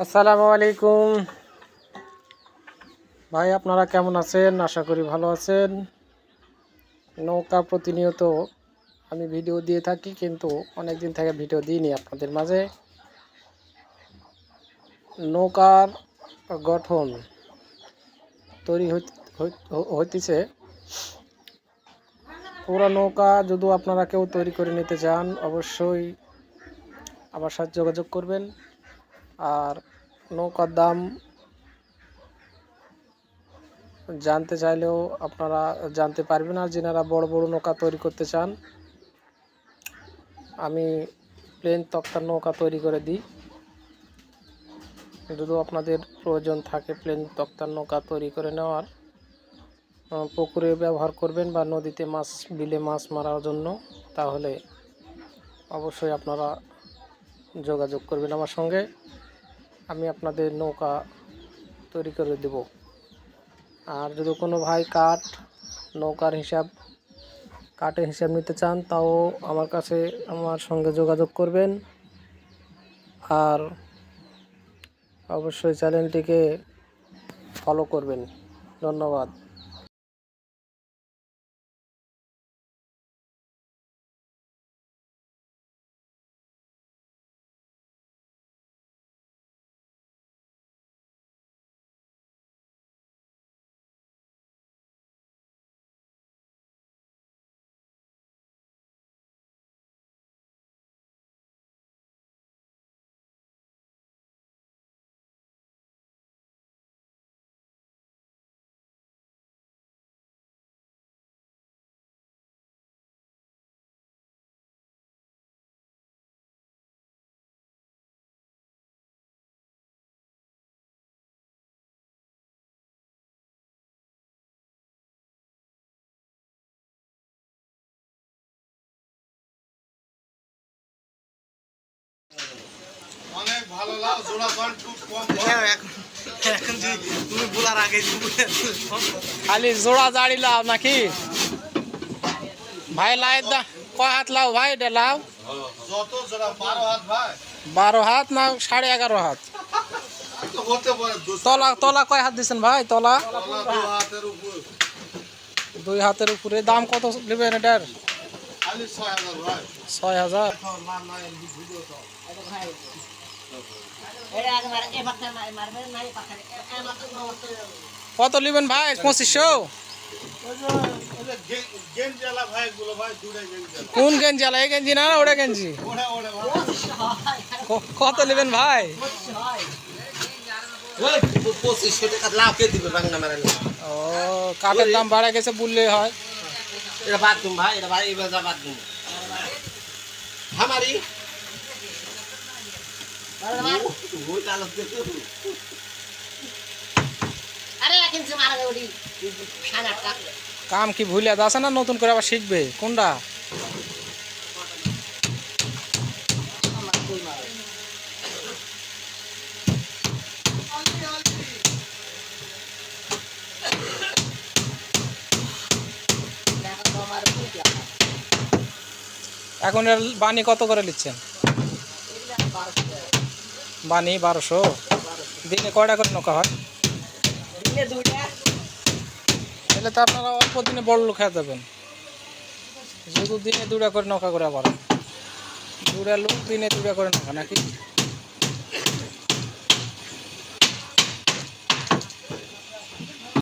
আসসালামু আলাইকুম ভাই, আপনারা কেমন আছেন? আশা করি ভালো আছেন। নৌকা প্রতিনিয়ত আমি ভিডিও দিয়ে থাকি, কিন্তু অনেক দিন থেকে ভিডিও দিইনি আপনাদের মাঝে। নৌকার গঠন তৈরি হইতেছে। পুরো নৌকা যদি আপনারা কেউ তৈরি করে নিতে চান, অবশ্যই আমার সাথে যোগাযোগ করবেন। আর নৌকার দাম জানতে চাইলেও আপনারা জানতে পারবেন। আর যেনারা বড় বড় নৌকা তৈরি করতে চান, আমি প্লেন তক্তার নৌকা তৈরি করে দিই। যদি আপনাদের প্রয়োজন থাকে প্লেন তক্তার নৌকা তৈরি করে নেওয়ার, পুকুরে ব্যবহার করবেন বা নদীতে মাছ, বিলে মাছ মারার জন্য, তাহলে অবশ্যই আপনারা যোগাযোগ করবেন আমার সঙ্গে। আমি আপনাদের নৌকা তৈরি করে দেব। আর যদি কোনো ভাই কাঠের হিসাব নিতে চান, তাও আমার সঙ্গে যোগাযোগ করবেন। আর অবশ্যই চ্যানেলটিকে ফলো করবেন। ধন্যবাদ। অনেক ভালো লাভ জোড়া পান খুব কম। এখন তুমি বলার আগে খালি জোড়া জাড়ি লাও নাকি ভাই? কয় হাত লাও ভাই? এটা লাও যত জোড়া 12 হাত ভাই। 12 হাত না 11.5 হাত? তো হতে পারে তলা কয় হাত দিচ্ছেন ভাই? তলা 2 হাতের উপর। 2 হাতের উপরে। দাম কত নেবেন এটার? খালি 6000 ভাই। 6000। কত নেবেন ভাই? 2500? গেঞ্জালা ভাই গুলো ভাই, দুটাই গেঞ্জালা। কোন গেঞ্জি আলা? এই গেঞ্জি না ওটা গেঞ্জি? ওরে ওরে ভাই। কত নেবেন ভাই? 2500 টাকা লাভ কে দিবে বাংলা মারানি? ও, কাঠের দাম বাড়া গেছে বললে হয়। এটা বাদ দুম ভাই, এটা ভাই এবার যা বাদ দুম হামারি ওই তালক দে তো। আরে এখন যে মারা ওডি খানাটা কাম কি ভুলে আছে না নতুন করে আবার শিখবে কোনটা? এখন এর বানি কত করে নিচ্ছেন? বানি 1200। দিনে কয়টা করে নৌকা হয়? দিনে দুইটা। তাহলে তো আপনারা অল্প দিনে বড় লোক হয়ে যাবেন। শুধু দিনে 2টা করে নৌকা করে আবার 2টা লোক দিনে 2টা করে নৌকা নাকি?